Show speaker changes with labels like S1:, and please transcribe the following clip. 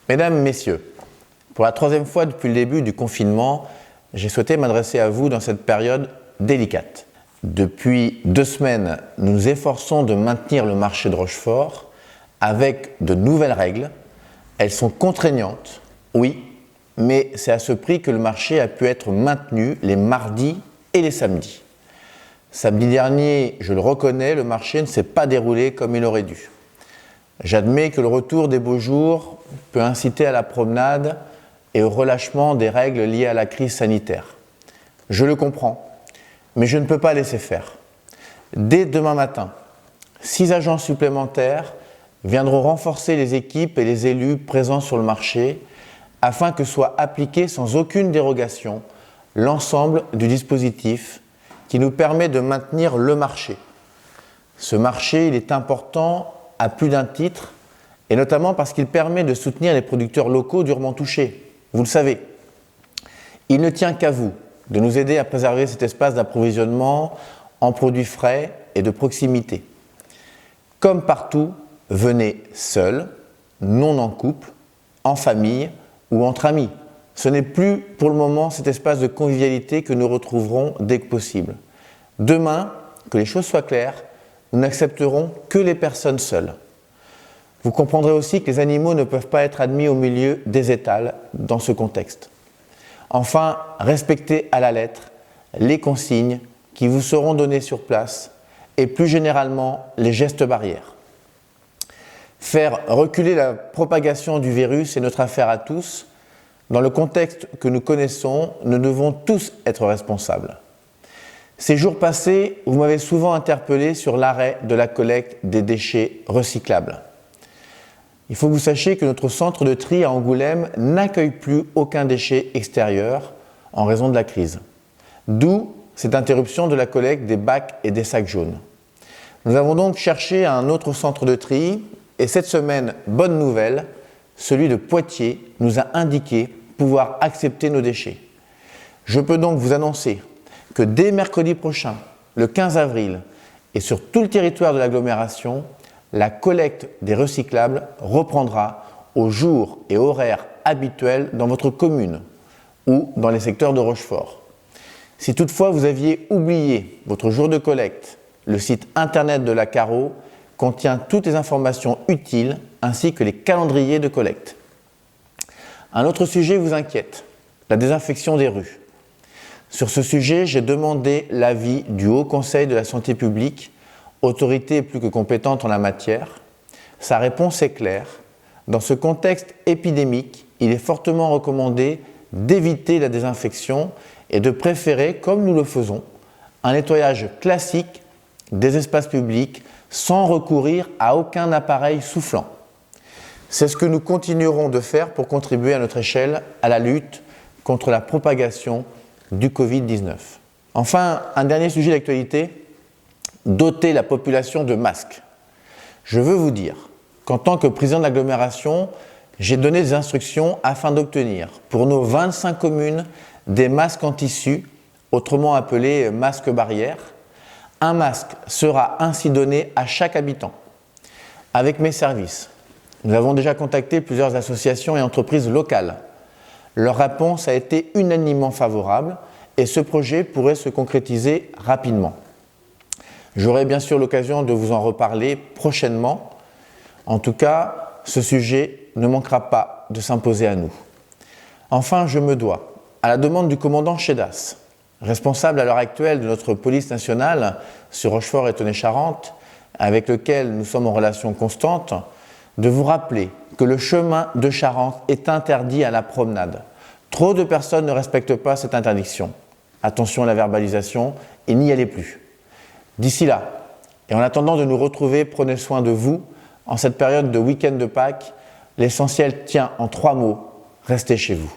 S1: Mesdames, Messieurs, pour la troisième fois depuis le début du confinement, j'ai souhaité m'adresser à vous dans cette période délicate. Depuis 2 semaines, nous nous efforçons de maintenir le marché de Rochefort avec de nouvelles règles. Elles sont contraignantes, oui, mais c'est à ce prix que le marché a pu être maintenu les mardis et les samedis. Samedi dernier, je le reconnais, le marché ne s'est pas déroulé comme il aurait dû. J'admets que le retour des beaux jours peut inciter à la promenade et au relâchement des règles liées à la crise sanitaire. Je le comprends, mais je ne peux pas laisser faire. Dès demain matin, 6 agents supplémentaires viendront renforcer les équipes et les élus présents sur le marché afin que soit appliqué sans aucune dérogation l'ensemble du dispositif qui nous permet de maintenir le marché. Ce marché, il est important à plus d'un titre, et notamment parce qu'il permet de soutenir les producteurs locaux durement touchés. Vous le savez. Il ne tient qu'à vous de nous aider à préserver cet espace d'approvisionnement en produits frais et de proximité. Comme partout, venez seul, non en couple, en famille ou entre amis. Ce n'est plus pour le moment cet espace de convivialité que nous retrouverons dès que possible. Demain, que les choses soient claires, nous n'accepterons que les personnes seules. Vous comprendrez aussi que les animaux ne peuvent pas être admis au milieu des étals dans ce contexte. Enfin, respectez à la lettre les consignes qui vous seront données sur place et plus généralement les gestes barrières. Faire reculer la propagation du virus est notre affaire à tous. Dans le contexte que nous connaissons, nous devons tous être responsables. Ces jours passés, vous m'avez souvent interpellé sur l'arrêt de la collecte des déchets recyclables. Il faut que vous sachiez que notre centre de tri à Angoulême n'accueille plus aucun déchet extérieur en raison de la crise. D'où cette interruption de la collecte des bacs et des sacs jaunes. Nous avons donc cherché un autre centre de tri et cette semaine, bonne nouvelle, celui de Poitiers nous a indiqué pouvoir accepter nos déchets. Je peux donc vous annoncer que dès mercredi prochain, le 15 avril, et sur tout le territoire de l'agglomération, la collecte des recyclables reprendra aux jours et horaires habituels dans votre commune ou dans les secteurs de Rochefort. Si toutefois vous aviez oublié votre jour de collecte, le site internet de la Caro contient toutes les informations utiles ainsi que les calendriers de collecte. Un autre sujet vous inquiète, la désinfection des rues. Sur ce sujet, j'ai demandé l'avis du Haut Conseil de la Santé publique, autorité plus que compétente en la matière. Sa réponse est claire. Dans ce contexte épidémique, il est fortement recommandé d'éviter la désinfection et de préférer, comme nous le faisons, un nettoyage classique des espaces publics sans recourir à aucun appareil soufflant. C'est ce que nous continuerons de faire pour contribuer à notre échelle à la lutte contre la propagation du Covid-19. Enfin, un dernier sujet d'actualité, doter la population de masques. Je veux vous dire qu'en tant que président de l'agglomération, j'ai donné des instructions afin d'obtenir pour nos 25 communes des masques en tissu, autrement appelés masques barrières. Un masque sera ainsi donné à chaque habitant. Avec mes services, nous avons déjà contacté plusieurs associations et entreprises locales. Leur réponse a été unanimement favorable et ce projet pourrait se concrétiser rapidement. J'aurai bien sûr l'occasion de vous en reparler prochainement. En tout cas, ce sujet ne manquera pas de s'imposer à nous. Enfin, je me dois, à la demande du commandant Chedas, responsable à l'heure actuelle de notre police nationale sur Rochefort et Tenay-Charente, avec lequel nous sommes en relation constante, de vous rappeler que le chemin de Charente est interdit à la promenade. Trop de personnes ne respectent pas cette interdiction. Attention à la verbalisation et n'y allez plus. D'ici là, et en attendant de nous retrouver, prenez soin de vous. En cette période de week-end de Pâques, l'essentiel tient en 3 mots, restez chez vous.